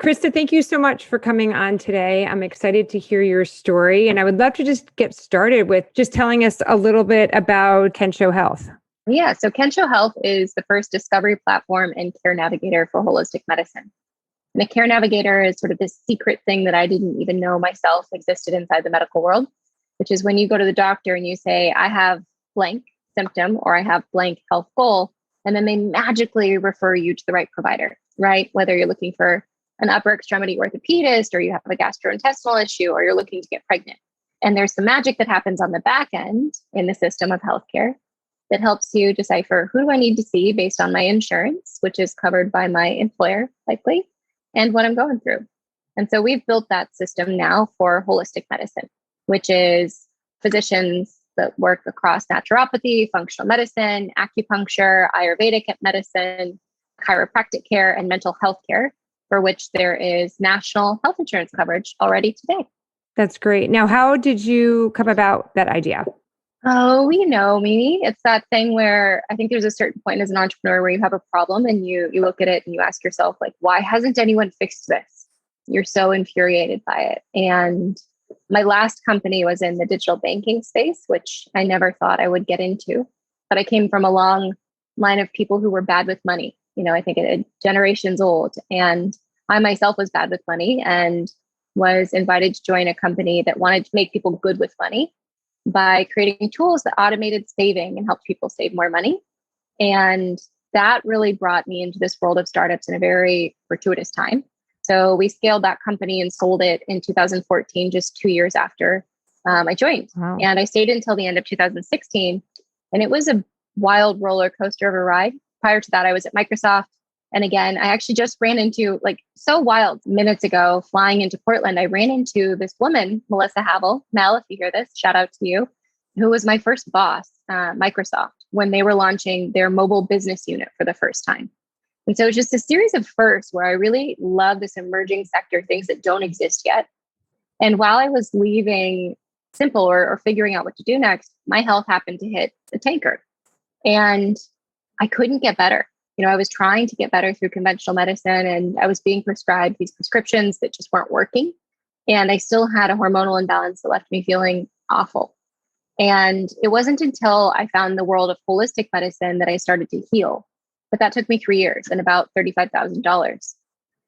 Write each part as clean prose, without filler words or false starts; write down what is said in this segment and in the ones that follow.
Krista, thank you so much for coming on today. I'm excited to hear your story. And I would love to just get started with just telling us a little bit about Kensho Health. Yeah, so Kensho Health is the first discovery platform and care navigator for holistic medicine. And a care navigator is sort of this secret thing that I didn't even know myself existed inside the medical world, which is when you go to the doctor and you say, I have blank symptom or I have blank health goal, and then they magically refer you to the right provider, right? Whether you're looking for an upper extremity orthopedist or you have a gastrointestinal issue or you're looking to get pregnant. And there's some magic that happens on the back end in the system of healthcare that helps you decipher who do I need to see based on my insurance, which is covered by my employer likely, and what I'm going through. And so we've built that system now for holistic medicine, which is physicians that work across naturopathy, functional medicine, acupuncture, Ayurvedic medicine, chiropractic care, and mental health care, for which there is national health insurance coverage already today. That's great. Now, how did you come about that idea? Oh, you know me. It's that thing where I think there's a certain point as an entrepreneur where you have a problem and you look at it and you ask yourself, like, why hasn't anyone fixed this? You're so infuriated by it. And my last company was in the digital banking space, which I never thought I would get into. But I came from a long line of people who were bad with money. I think it generations old. And I myself was bad with money and was invited to join a company that wanted to make people good with money by creating tools that automated saving and helped people save more money. And that really brought me into this world of startups in a very fortuitous time. So we scaled that company and sold it in 2014, just 2 years after I joined. Wow. And I stayed until the end of 2016. And it was a wild roller coaster of a ride. Prior to that, I was at Microsoft. And again, I actually just ran into, so wild, minutes ago, flying into Portland, I ran into this woman, Melissa Havel. Mel, if you hear this, shout out to you, who was my first boss, Microsoft, when they were launching their mobile business unit for the first time. And so it's just a series of firsts where I really love this emerging sector, things that don't exist yet. And while I was leaving Simple or figuring out what to do next, my health happened to hit a tanker. And I couldn't get better. I was trying to get better through conventional medicine and I was being prescribed these prescriptions that just weren't working. And I still had a hormonal imbalance that left me feeling awful. And it wasn't until I found the world of holistic medicine that I started to heal. But that took me 3 years and about $35,000.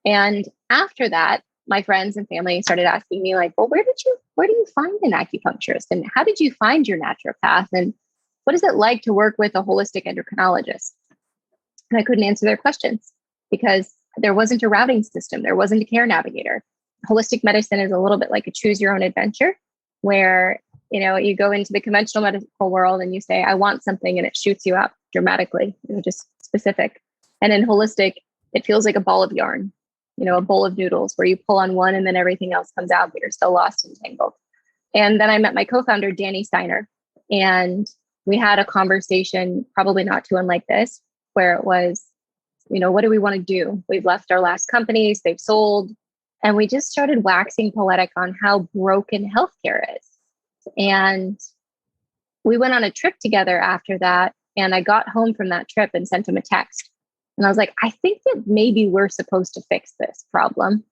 And after that, my friends and family started asking me well, where do you find an acupuncturist? And how did you find your naturopath? And what is it like to work with a holistic endocrinologist? And I couldn't answer their questions because there wasn't a routing system. There wasn't a care navigator. Holistic medicine is a little bit like a choose your own adventure where, you go into the conventional medical world and you say, I want something, and it shoots you up dramatically, just specific. And in holistic, it feels like a ball of yarn, a bowl of noodles where you pull on one and then everything else comes out, but you're still lost and tangled. And then I met my co-founder, Danny Steiner, and we had a conversation, probably not too unlike this, where it was, what do we want to do? We've left our last companies, they've sold, and we just started waxing poetic on how broken healthcare is. And we went on a trip together after that, and I got home from that trip and sent him a text. And I was like, I think that maybe we're supposed to fix this problem,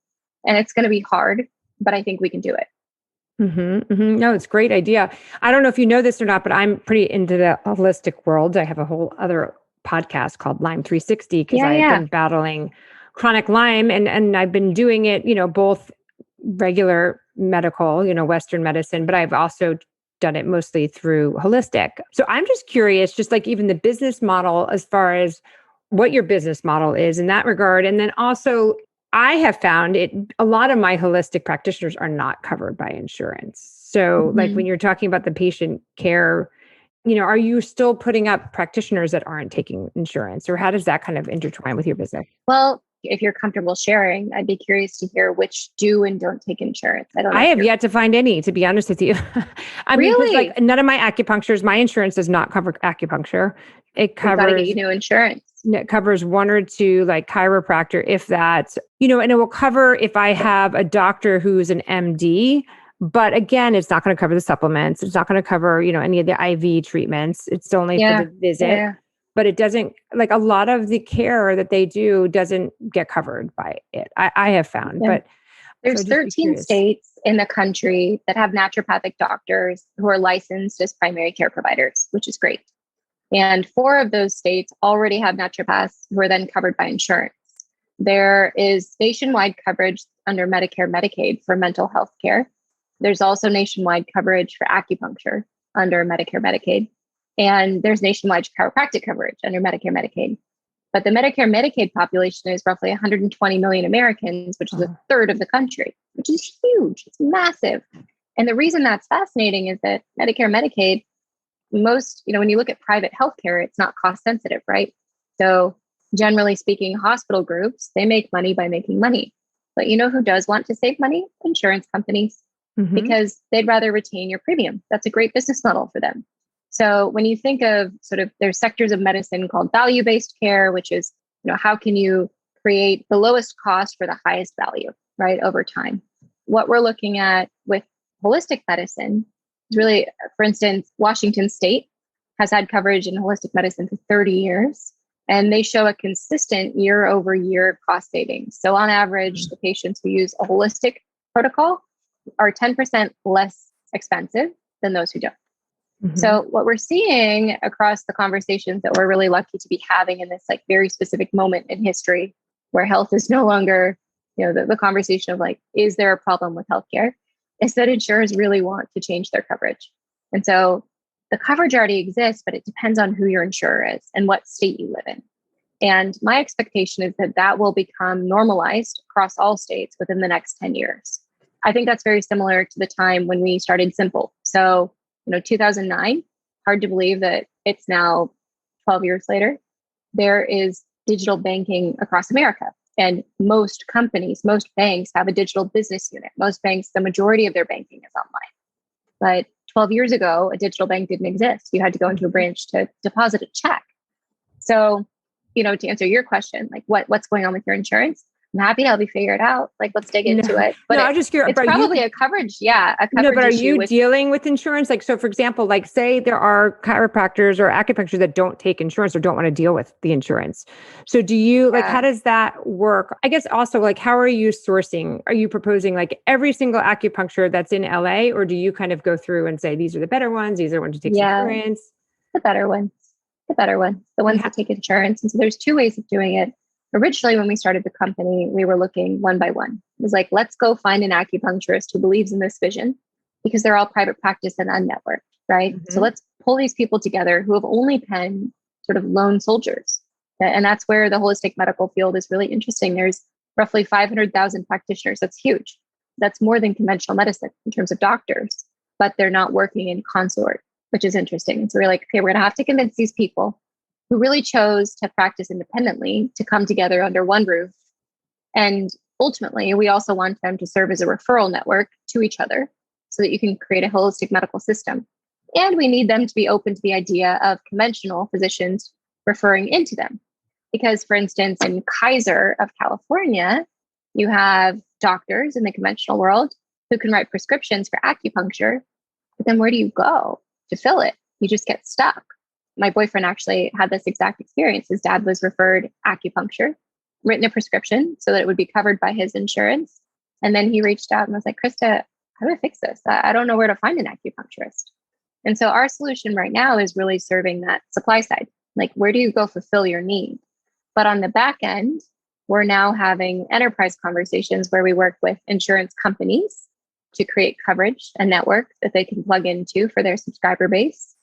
and it's going to be hard, but I think we can do it. Mm-hmm, mm-hmm. No, it's a great idea. I don't know if you know this or not, but I'm pretty into the holistic world. I have a whole other podcast called Lyme 360 because I've been battling chronic Lyme and I've been doing it, both regular medical, Western medicine, but I've also done it mostly through holistic. So I'm just curious, just even the business model, as far as what your business model is in that regard. And then also I have found a lot of my holistic practitioners are not covered by insurance. So when you're talking about the patient care, are you still putting up practitioners that aren't taking insurance, or how does that kind of intertwine with your business? Well, if you're comfortable sharing, I'd be curious to hear which do and don't take insurance. I have yet to find any, to be honest with you. Really? None of my acupuncturists, my insurance does not cover acupuncture. It covers, got to get new insurance. It covers one or two, chiropractor, if that, and it will cover if I have a doctor who's an MD. But again, it's not going to cover the supplements. It's not going to cover, any of the IV treatments. It's only for the visit. Yeah. but it doesn't, like a lot of the care that they do doesn't get covered by it. I have found, but there's 13 states in the country that have naturopathic doctors who are licensed as primary care providers, which is great. And 4 of those states already have naturopaths who are then covered by insurance. There is nationwide coverage under Medicare, Medicaid for mental health care. There's also nationwide coverage for acupuncture under Medicare, Medicaid. And there's nationwide chiropractic coverage under Medicare, Medicaid. But the Medicare, Medicaid population is roughly 120 million Americans, which is a third of the country, which is huge. It's massive. And the reason that's fascinating is that Medicare, Medicaid, most, when you look at private healthcare, it's not cost sensitive, right? So generally speaking, hospital groups, they make money by making money. But you know who does want to save money? Insurance companies, because they'd rather retain your premium. That's a great business model for them. So when you think of there's sectors of medicine called value-based care, which is, how can you create the lowest cost for the highest value, right, over time? What we're looking at with holistic medicine is really, for instance, Washington State has had coverage in holistic medicine for 30 years, and they show a consistent year-over-year cost savings. So on average, the patients who use a holistic protocol are 10% less expensive than those who don't. So what we're seeing across the conversations that we're really lucky to be having in this very specific moment in history where health is no longer, the conversation of is there a problem with healthcare, is that insurers really want to change their coverage. And so the coverage already exists, but it depends on who your insurer is and what state you live in. And my expectation is that that will become normalized across all states within the next 10 years. I think that's very similar to the time when we started Simple. So 2009, hard to believe that it's now 12 years later. There is digital banking across America. And most companies, most banks have a digital business unit. Most banks, the majority of their banking is online. But 12 years ago, a digital bank didn't exist. You had to go into a branch to deposit a check. So, to answer your question, what's going on with your insurance? I'm happy to help you figure it out. Let's dig into it. But I'm just curious. It's probably a coverage. Yeah. A coverage but are issue you dealing with insurance? So for example, say there are chiropractors or acupuncture that don't take insurance or don't want to deal with the insurance. So do you, how does that work? I guess also, how are you sourcing? Are you proposing every single acupuncture that's in LA, or do you kind of go through and say, these are the better ones, these are ones who take insurance? The better ones, the ones that take insurance. And so there's 2 ways of doing it. Originally, when we started the company, we were looking one by one. It was let's go find an acupuncturist who believes in this vision, because they're all private practice and unnetworked, right? So let's pull these people together who have only been lone soldiers. And that's where the holistic medical field is really interesting. There's roughly 500,000 practitioners. That's huge. That's more than conventional medicine in terms of doctors, but they're not working in consort, which is interesting. And so we're okay, we're going to have to convince these people who really chose to practice independently to come together under one roof. And ultimately, we also want them to serve as a referral network to each other so that you can create a holistic medical system. And we need them to be open to the idea of conventional physicians referring into them. Because, for instance, in Kaiser of California, you have doctors in the conventional world who can write prescriptions for acupuncture, but then where do you go to fill it? You just get stuck. My boyfriend actually had this exact experience. His dad was referred acupuncture, written a prescription so that it would be covered by his insurance. And then he reached out and was like, Krista, how do I fix this? I don't know where to find an acupuncturist. And so our solution right now is really serving that supply side. Where do you go fulfill your need? But on the back end, we're now having enterprise conversations where we work with insurance companies to create coverage, a network that they can plug into for their subscriber base,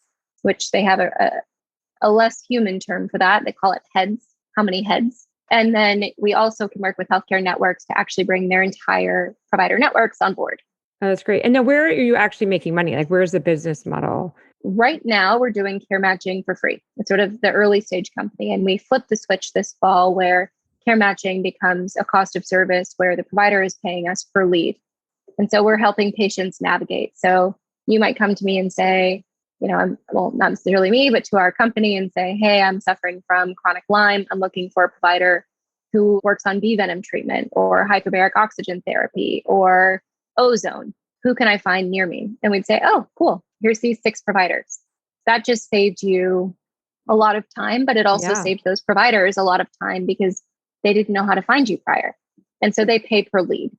which they have a less human term for that. They call it heads, how many heads. And then we also can work with healthcare networks to actually bring their entire provider networks on board. Oh, that's great. And now where are you actually making money? Where's the business model? Right now, we're doing care matching for free. It's sort of the early stage company. And we flipped the switch this fall where care matching becomes a cost of service where the provider is paying us per lead. And so we're helping patients navigate. So you might come to me and say, not necessarily me, but to our company and say, hey, I'm suffering from chronic Lyme. I'm looking for a provider who works on bee venom treatment or hyperbaric oxygen therapy or ozone. Who can I find near me? And we'd say, oh, cool. Here's these 6 providers. That just saved you a lot of time, but it also Yeah. saved those providers a lot of time because they didn't know how to find you prior. And so they pay per lead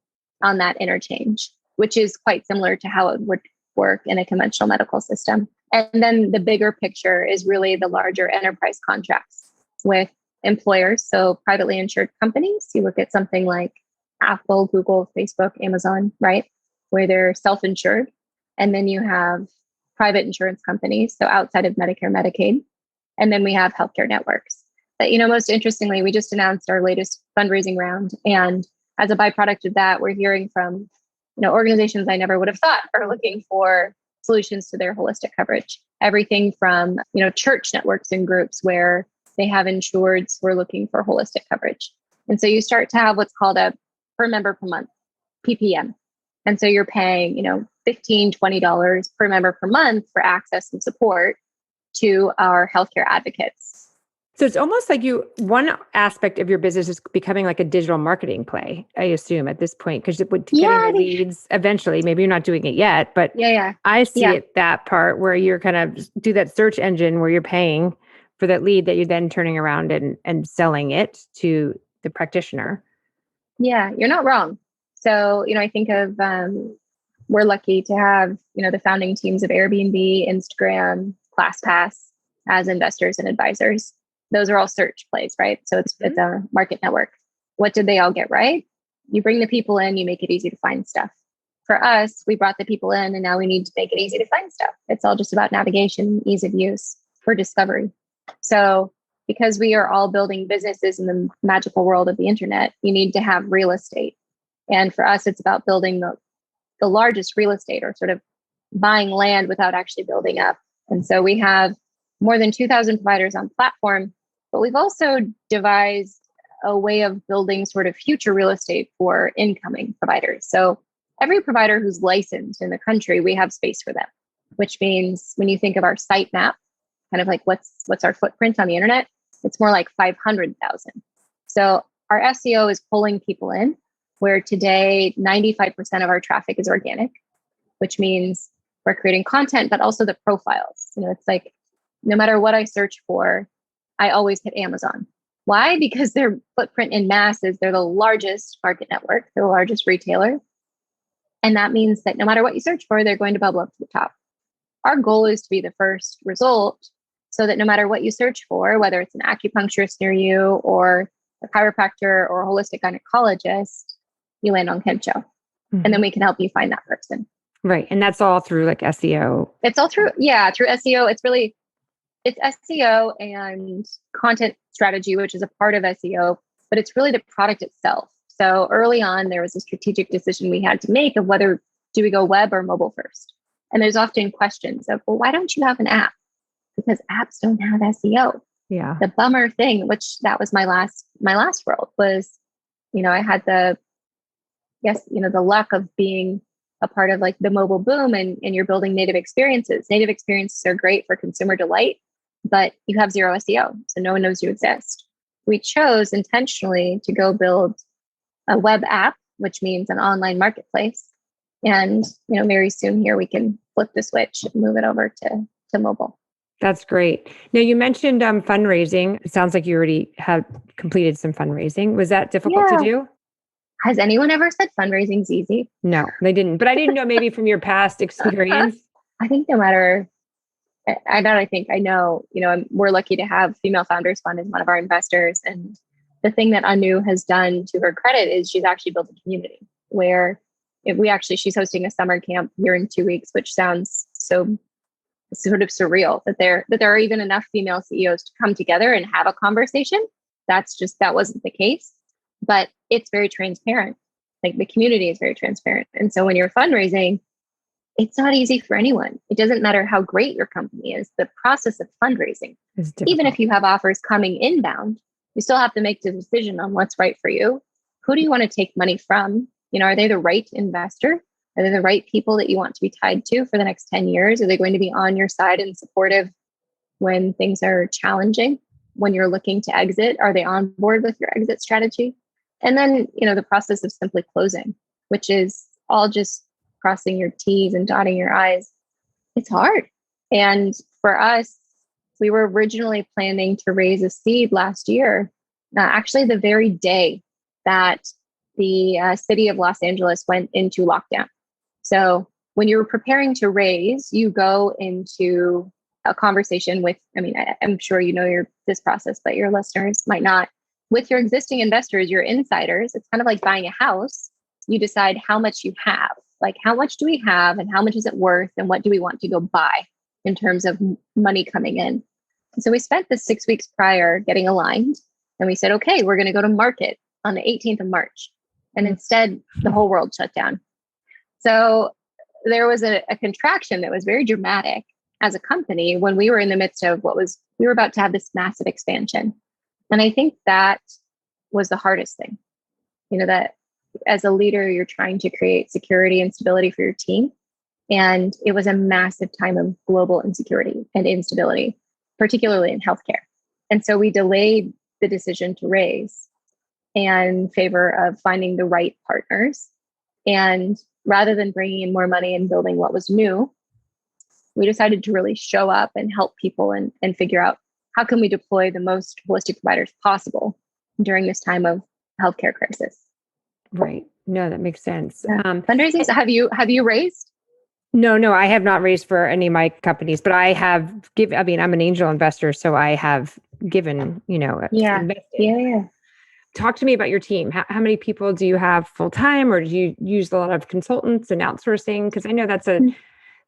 on that interchange, which is quite similar to how it would work in a conventional medical system. And then the bigger picture is really the larger enterprise contracts with employers. So privately insured companies, you look at something like Apple, Google, Facebook, Amazon, right? Where they're self-insured. And then you have private insurance companies, so outside of Medicare, Medicaid. And then we have healthcare networks. But, most interestingly, we just announced our latest fundraising round. And as a byproduct of that, we're hearing from, organizations I never would have thought are looking for solutions to their holistic coverage. Everything from, church networks and groups where they have insureds who are looking for holistic coverage. And so you start to have what's called a per member per month, PPM. And so you're paying, $15, $20 per member per month for access and support to our healthcare advocates. So it's almost like one aspect of your business is becoming like a digital marketing play, I assume at this point, because it would getting the leads eventually. Maybe you're not doing it yet, but I see it, that part where you're kind of do that search engine where you're paying for that lead that you're then turning around and selling it to the practitioner. Yeah, you're not wrong. So, I think of, we're lucky to have, the founding teams of Airbnb, Instagram, ClassPass as investors and advisors. Those are all search plays, right? So it's a market network. What did they all get right? You bring the people in, you make it easy to find stuff. For us, we brought the people in and now we need to make it easy to find stuff. It's all just about navigation, ease of use for discovery. So because we are all building businesses in the magical world of the internet, you need to have real estate. And for us, it's about building the largest real estate, or sort of buying land without actually building up. And so we have more than 2,000 providers on platform, but we've also devised a way of building sort of future real estate for incoming providers. So every provider who's licensed in the country, we have space for them, which means when you think of our site map, kind of like what's our footprint on the internet, it's more like 500,000. So our SEO is pulling people in, where today 95% of our traffic is organic, which means we're creating content, but also the profiles. It's like no matter what I search for, I always hit Amazon. Why? Because their footprint in mass is they're the largest market network, they're the largest retailer. And that means that no matter what you search for, they're going to bubble up to the top. Our goal is to be the first result so that no matter what you search for, whether it's an acupuncturist near you or a chiropractor or a holistic gynecologist, you land on Kensho. Mm-hmm. And then we can help you find that person. Right. And that's all through like SEO. It's all through SEO. It's SEO and content strategy, which is a part of SEO, but it's really the product itself. So early on, there was a strategic decision we had to make of whether do we go web or mobile first. And there's often questions of, well, why don't you have an app? Because apps don't have SEO. Yeah. The bummer thing, which that was my last world, was, I had the luck of being a part of like the mobile boom, and you're building native experiences. Native experiences are great for consumer delight, but you have zero SEO. So no one knows you exist. We chose intentionally to go build a web app, which means an online marketplace. And, very soon here we can flip the switch and move it over to mobile. That's great. Now you mentioned fundraising. It sounds like you already have completed some fundraising. Was that difficult to do? Has anyone ever said fundraising's easy? No, they didn't. But I didn't know, maybe from your past experience. I think no matter, I know, we're lucky to have Female Founders Fund as one of our investors. And the thing that Anu has done, to her credit, is she's actually built a community where she's hosting a summer camp here in 2 weeks, which sounds so sort of surreal that there are even enough female CEOs to come together and have a conversation. That wasn't the case. But it's very transparent. Like the community is very transparent. And so when you're fundraising, it's not easy for anyone. It doesn't matter how great your company is. The process of fundraising, even if you have offers coming inbound, you still have to make the decision on what's right for you. Who do you want to take money from? Are they the right investor? Are they the right people that you want to be tied to for the next 10 years? Are they going to be on your side and supportive when things are challenging? When you're looking to exit, are they on board with your exit strategy? And then, the process of simply closing, which is all just crossing your T's and dotting your I's. It's hard. And for us, we were originally planning to raise a seed last year, actually the very day that the city of Los Angeles went into lockdown. So when you're preparing to raise, you go into a conversation with, I'm sure you know this process, but your listeners might not. With your existing investors, your insiders, it's kind of like buying a house. You decide how much you have, like how much do we have and how much is it worth and what do we want to go buy in terms of money coming in. And so we spent the 6 weeks prior getting aligned, and we said, okay, we're going to go to market on the 18th of March. And instead, the whole world shut down. So there was a contraction that was very dramatic as a company when we were in the midst of we were about to have this massive expansion. And I think that was the hardest thing, that as a leader, you're trying to create security and stability for your team. And it was a massive time of global insecurity and instability, particularly in healthcare. And so we delayed the decision to raise in favor of finding the right partners. And rather than bringing in more money and building what was new, we decided to really show up and help people and figure out how can we deploy the most holistic providers possible during this time of healthcare crisis. Right. No, that makes sense. Fundraising. So have you raised? No, I have not raised for any of my companies, but I have I'm an angel investor, so I have given, invested. Yeah. Talk to me about your team. How many people do you have full time, or do you use a lot of consultants and outsourcing? Because I know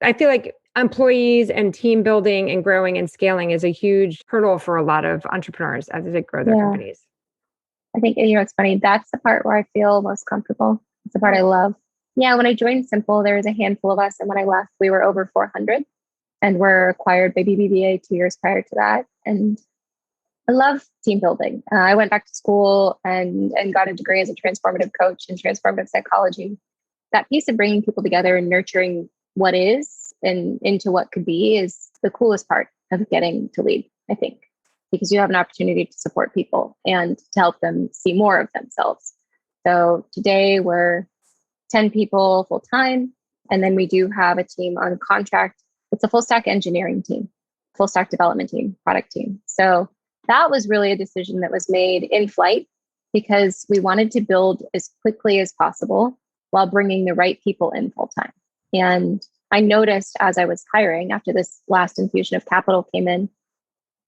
I feel like employees and team building and growing and scaling is a huge hurdle for a lot of entrepreneurs as they grow their companies. I think, it's funny. That's the part where I feel most comfortable. It's the part I love. Yeah. When I joined Simple, there was a handful of us. And when I left, we were over 400 and were acquired by BBVA 2 years prior to that. And I love team building. I went back to school and got a degree as a transformative coach in transformative psychology. That piece of bringing people together and nurturing what is and into what could be is the coolest part of getting to lead, I think, because you have an opportunity to support people and to help them see more of themselves. So today we're 10 people full time. And then we do have a team on contract. It's a full stack engineering team, full stack development team, product team. So that was really a decision that was made in flight because we wanted to build as quickly as possible while bringing the right people in full time. And I noticed as I was hiring after this last infusion of capital came in,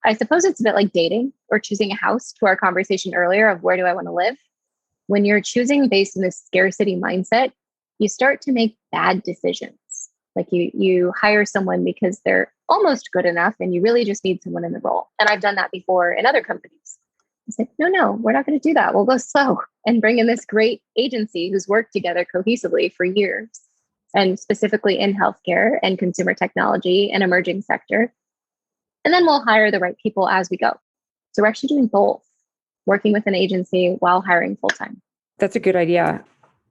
I suppose it's a bit like dating or choosing a house to our conversation earlier of where do I want to live? When you're choosing based on this scarcity mindset, you start to make bad decisions. Like you hire someone because they're almost good enough and you really just need someone in the role. And I've done that before in other companies. I said, no, we're not going to do that. We'll go slow and bring in this great agency who's worked together cohesively for years, and specifically in healthcare and consumer technology and emerging sector. And then we'll hire the right people as we go. So we're actually doing both, working with an agency while hiring full-time. That's a good idea.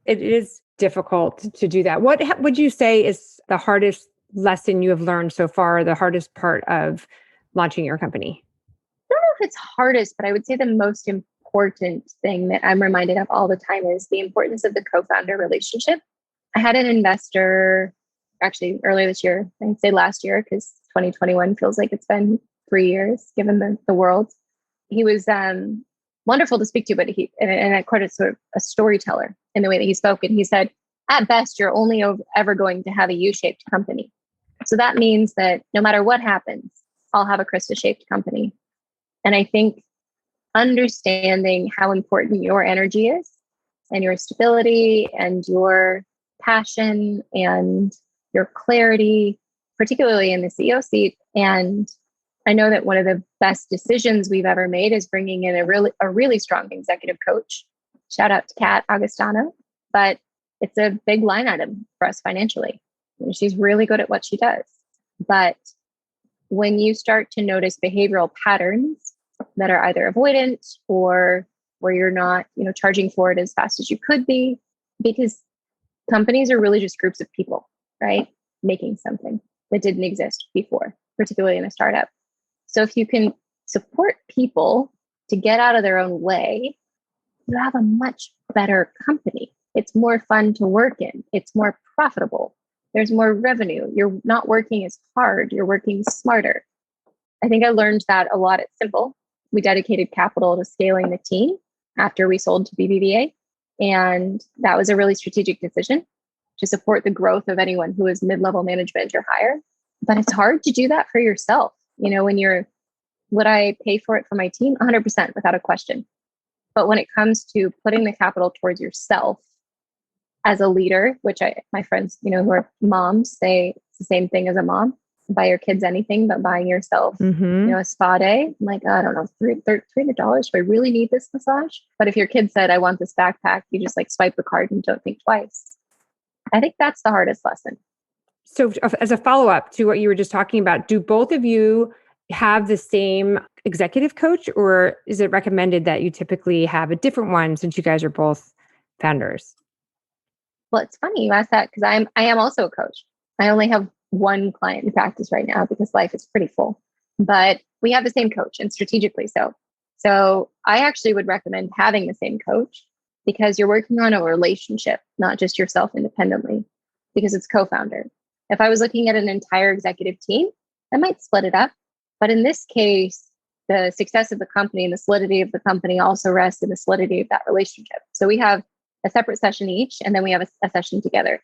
It is difficult to do that. What would you say is the hardest lesson you have learned so far, the hardest part of launching your company? I don't know if it's hardest, but I would say the most important thing that I'm reminded of all the time is the importance of the co-founder relationship. I had an investor actually earlier this year, I'd say last year, because 2021 feels like it's been 3 years given the world. He was wonderful to speak to, but and I quoted sort of a storyteller in the way that he spoke. And he said, at best, you're only ever going to have a U-shaped company. So that means that no matter what happens, I'll have a Krista-shaped company. And I think understanding how important your energy is and your stability and your passion and your clarity, particularly in the CEO seat. And I know that one of the best decisions we've ever made is bringing in a really strong executive coach. Shout out to Kat Augustano, but it's a big line item for us financially. She's really good at what she does. But when you start to notice behavioral patterns that are either avoidant or where you're not, charging for it as fast as you could be, because companies are really just groups of people, right? Making something that didn't exist before, particularly in a startup. So if you can support people to get out of their own way, you have a much better company. It's more fun to work in. It's more profitable. There's more revenue. You're not working as hard. You're working smarter. I think I learned that a lot at Simple. We dedicated capital to scaling the team after we sold to BBVA. And that was a really strategic decision to support the growth of anyone who is mid-level management or higher. But it's hard to do that for yourself. When would I pay for it for my team? 100% without a question. But when it comes to putting the capital towards yourself as a leader, which my friends, who are moms say it's the same thing as a mom, buy your kids anything, but buying yourself, a spa day. I'm like, I don't know, $300. Do I really need this massage? But if your kid said, I want this backpack, you just like swipe the card and don't think twice. I think that's the hardest lesson. So as a follow-up to what you were just talking about, do both of you have the same executive coach, or is it recommended that you typically have a different one since you guys are both founders? Well, it's funny you asked that because I am also a coach. I only have one client in practice right now because life is pretty full, but we have the same coach, and strategically so. So I actually would recommend having the same coach because you're working on a relationship, not just yourself independently, because it's co-founder. If I was looking at an entire executive team, I might split it up. But in this case, the success of the company and the solidity of the company also rests in the solidity of that relationship. So we have a separate session each, and then we have a session together.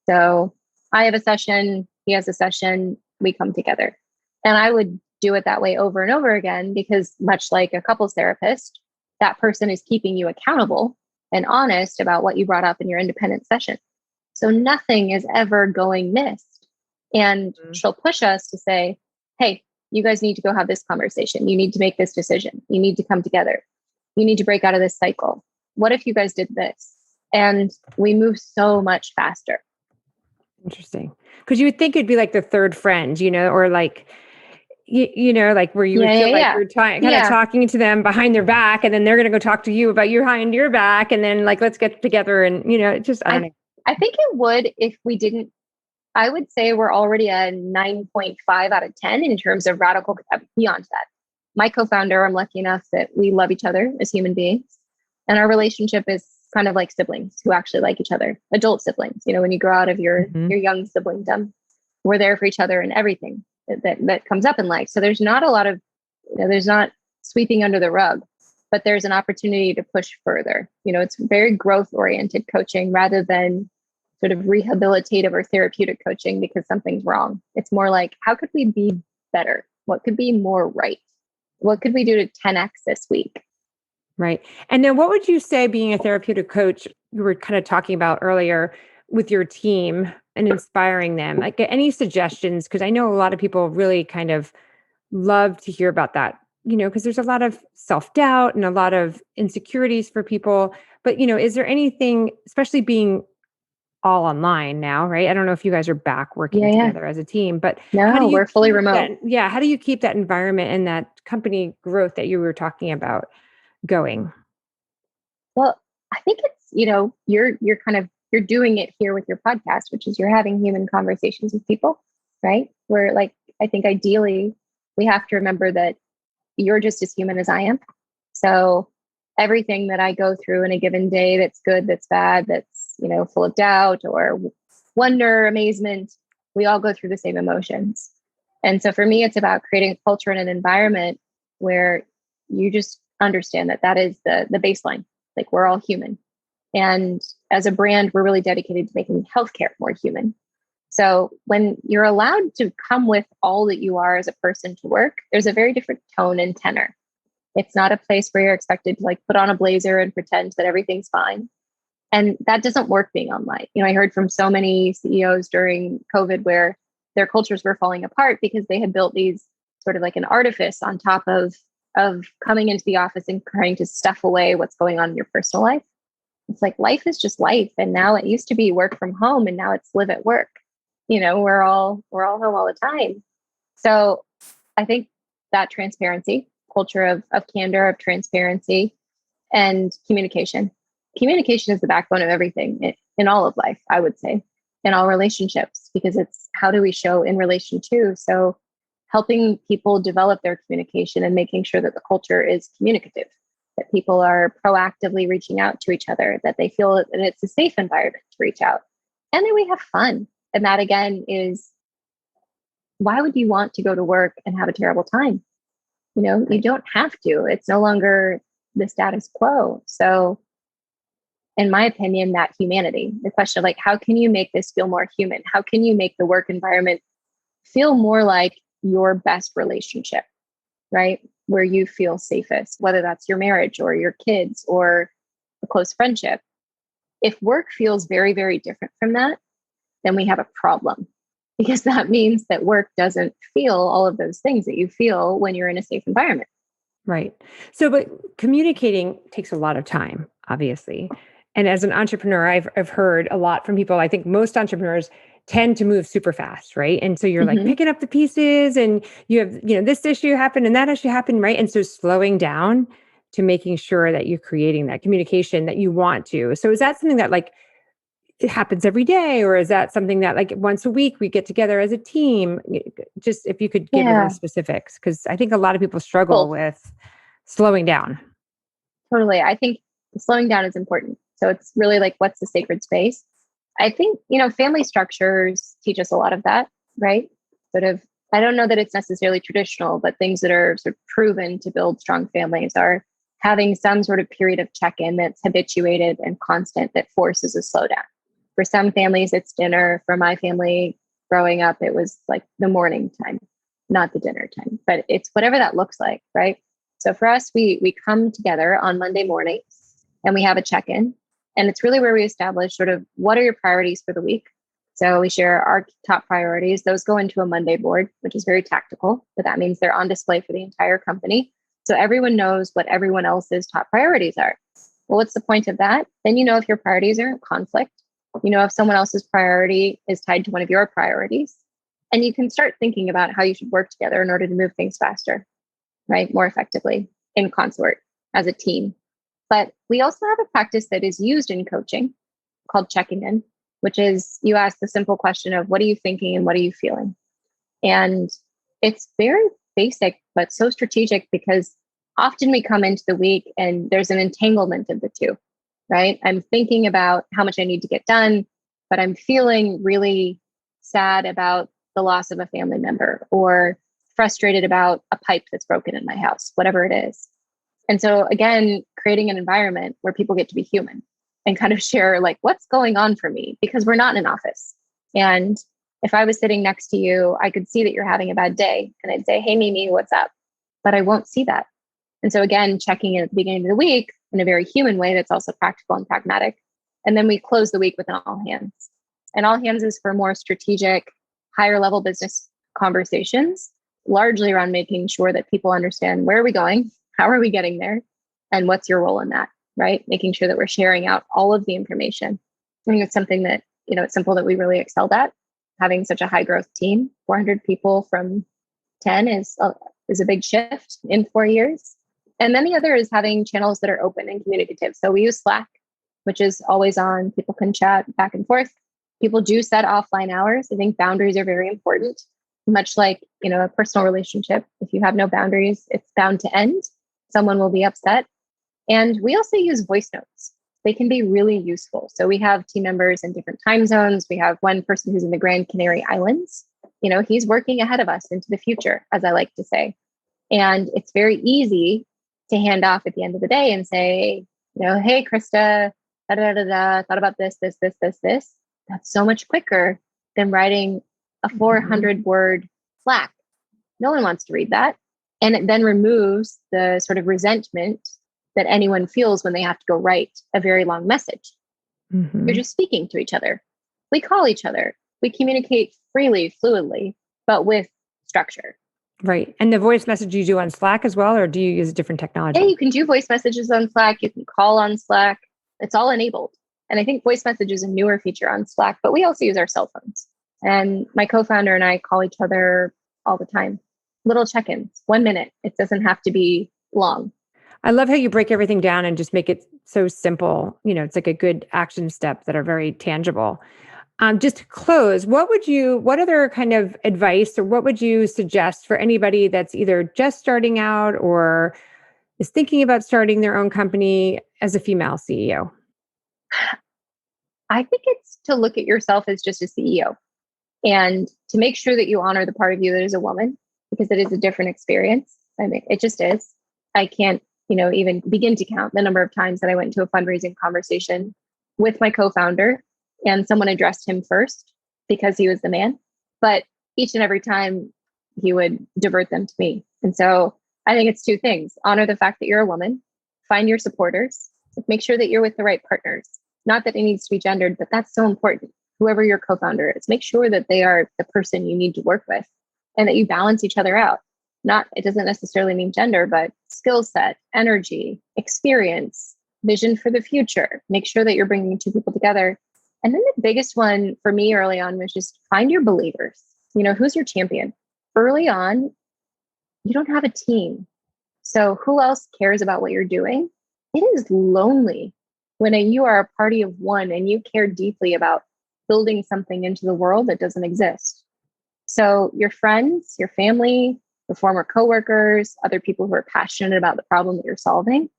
So I have a session, he has a session, we come together. And I would do it that way over and over again, because much like a couples therapist, that person is keeping you accountable and honest about what you brought up in your independent session. So nothing is ever going missed. And she'll push us to say, hey, you guys need to go have this conversation. You need to make this decision. You need to come together. You need to break out of this cycle. What if you guys did this? And we move so much faster. Interesting. Because you would think it'd be like the third friend, or like, like where you would feel like you're kind of talking to them behind their back, and then they're going to go talk to you about you behind your back. And then like, let's get together. And, I don't know. I think it would if we didn't. I would say we're already a 9.5 out of 10 in terms of radical beyond that. My co-founder, I'm lucky enough that we love each other as human beings. And our relationship is kind of like siblings who actually like each other, adult siblings. When you grow out of your young siblingdom, we're there for each other and everything that comes up in life. So there's not a lot of, there's not sweeping under the rug, but there's an opportunity to push further. It's very growth oriented coaching rather than sort of rehabilitative or therapeutic coaching because something's wrong. It's more like, how could we be better? What could be more right? What could we do to 10x this week? Right. And then what would you say, being a therapeutic coach, you were kind of talking about earlier with your team and inspiring them, like any suggestions? Because I know a lot of people really kind of love to hear about that, because there's a lot of self-doubt and a lot of insecurities for people. But, is there anything, especially being all online now, right? I don't know if you guys are back working together as a team, but no, we're fully remote. How do you keep that environment and that company growth that you were talking about going? Well, I think it's, you're doing it here with your podcast, which is you're having human conversations with people, right? Where like, I think ideally we have to remember that you're just as human as I am. So everything that I go through in a given day, that's good, that's bad, that's, full of doubt or wonder, amazement, we all go through the same emotions. And so for me, it's about creating a culture and an environment where you just understand that is the baseline. Like we're all human. And as a brand, we're really dedicated to making healthcare more human. So when you're allowed to come with all that you are as a person to work, there's a very different tone and tenor. It's not a place where you're expected to like put on a blazer and pretend that everything's fine. And that doesn't work being online. I heard from so many CEOs during COVID where their cultures were falling apart because they had built these sort of like an artifice on top of coming into the office and trying to stuff away what's going on in your personal life. It's like life is just life. And now it used to be work from home and now it's live at work. We're all home all the time. So I think that transparency, culture of candor, of transparency and communication. Communication is the backbone of everything in all of life, I would say, in all relationships, because it's how do we show in relation to. So helping people develop their communication and making sure that the culture is communicative, that people are proactively reaching out to each other, that they feel that it's a safe environment to reach out. And then we have fun. And that again is why would you want to go to work and have a terrible time? You don't have to. It's no longer the status quo. So in my opinion, that humanity, the question of like, how can you make this feel more human? How can you make the work environment feel more like your best relationship, right? Where you feel safest, whether that's your marriage or your kids or a close friendship. If work feels very, very different from that, then we have a problem, because that means that work doesn't feel all of those things that you feel when you're in a safe environment. Right. So, but communicating takes a lot of time, obviously. And as an entrepreneur, I've heard a lot from people. I think most entrepreneurs tend to move super fast, right? And so you're like picking up the pieces, and you have, this issue happened and that issue happened, right? And so slowing down to making sure that you're creating that communication that you want to. So is that something that like it happens every day, or is that something that like once a week we get together as a team? Just if you could give more specifics, because I think a lot of people struggle with slowing down. Totally. I think slowing down is important. So it's really like, what's the sacred space? I think, family structures teach us a lot of that, right? Sort of, I don't know that it's necessarily traditional, but things that are sort of proven to build strong families are having some sort of period of check-in that's habituated and constant that forces a slowdown. For some families, it's dinner. For my family growing up, it was like the morning time, not the dinner time, but it's whatever that looks like, right? So for us, we come together on Monday mornings and we have a check-in. And it's really where we establish sort of what are your priorities for the week. So we share our top priorities. Those go into a Monday board, which is very tactical, but that means they're on display for the entire company. So everyone knows what everyone else's top priorities are. Well, what's the point of that? Then if your priorities are in conflict, if someone else's priority is tied to one of your priorities, and you can start thinking about how you should work together in order to move things faster, right? More effectively in consort as a team. But we also have a practice that is used in coaching called checking in, which is you ask the simple question of what are you thinking and what are you feeling? And it's very basic, but so strategic, because often we come into the week and there's an entanglement of the two, right? I'm thinking about how much I need to get done, but I'm feeling really sad about the loss of a family member or frustrated about a pipe that's broken in my house, whatever it is. And so again, creating an environment where people get to be human and kind of share like, what's going on for me? Because we're not in an office. And if I was sitting next to you, I could see that you're having a bad day. And I'd say, hey, Mimi, what's up? But I won't see that. And so again, checking in at the beginning of the week in a very human way that's also practical and pragmatic. And then we close the week with an all hands. And all hands is for more strategic, higher level business conversations, largely around making sure that people understand where are we going? How are we getting there? And what's your role in that, right? Making sure that we're sharing out all of the information. I think it's something that, it's simple that we really excelled at. Having such a high growth team, 400 people from 10 is a big shift in 4 years. And then the other is having channels that are open and communicative. So we use Slack, which is always on. People can chat back and forth. People do set offline hours. I think boundaries are very important. Much like, a personal relationship, if you have no boundaries, it's bound to end. Someone will be upset. And we also use voice notes. They can be really useful. So we have team members in different time zones. We have one person who's in the Grand Canary Islands. He's working ahead of us into the future, as I like to say. And it's very easy to hand off at the end of the day and say, hey, Krista, thought about this. That's so much quicker than writing a 400 word Slack. No one wants to read that. And it then removes the sort of resentment that anyone feels when they have to go write a very long message. You're just speaking to each other. We call each other. We communicate freely, fluidly, but with structure. Right. And the voice message you do on Slack as well, or do you use a different technology? Yeah, you can do voice messages on Slack. You can call on Slack. It's all enabled. And I think voice message is a newer feature on Slack, but we also use our cell phones. And my co-founder and I call each other all the time. Little check-ins, 1 minute. It doesn't have to be long. I love how you break everything down and just make it so simple. It's like a good action step that are very tangible. Just to close, what other kind of advice or what would you suggest for anybody that's either just starting out or is thinking about starting their own company as a female CEO? I think it's to look at yourself as just a CEO. And to make sure that you honor the part of you that is a woman, because it is a different experience. I mean, it just is. I can't, even begin to count the number of times that I went into a fundraising conversation with my co-founder and someone addressed him first because he was the man. But each and every time he would divert them to me. And so I think it's two things. Honor the fact that you're a woman, find your supporters, make sure that you're with the right partners. Not that it needs to be gendered, but that's so important. Whoever your co-founder is, make sure that they are the person you need to work with and that you balance each other out. It doesn't necessarily mean gender, but skill set, energy, experience, vision for the future. Make sure that you're bringing two people together. And then the biggest one for me early on was just find your believers. Who's your champion? Early on, you don't have a team. So who else cares about what you're doing? It is lonely when you are a party of one and you care deeply about building something into the world that doesn't exist. So your friends, your family, your former coworkers, other people who are passionate about the problem that you're solving,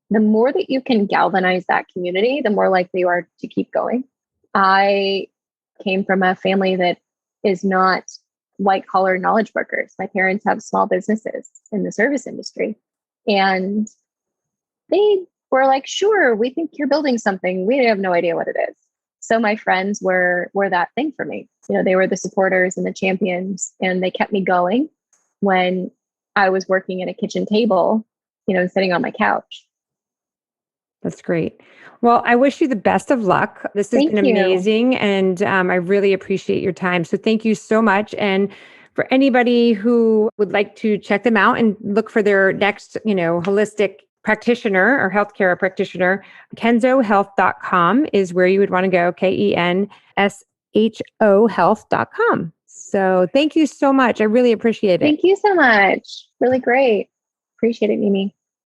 the more that you can galvanize that community, the more likely you are to keep going. I came from a family that is not white collar knowledge workers. My parents have small businesses in the service industry. And they were like, sure, we think you're building something. We have no idea what it is. So my friends were that thing for me. They were the supporters and the champions, and they kept me going when I was working at a kitchen table, and sitting on my couch. That's great. Well, I wish you the best of luck. This has been amazing. And I really appreciate your time. So thank you so much. And for anybody who would like to check them out and look for their next, holistic practitioner or healthcare practitioner, kenshohealth.com is where you would want to go, KENSHO health.com. So thank you so much. I really appreciate it. Thank you so much. Really great. Appreciate it, Mimi.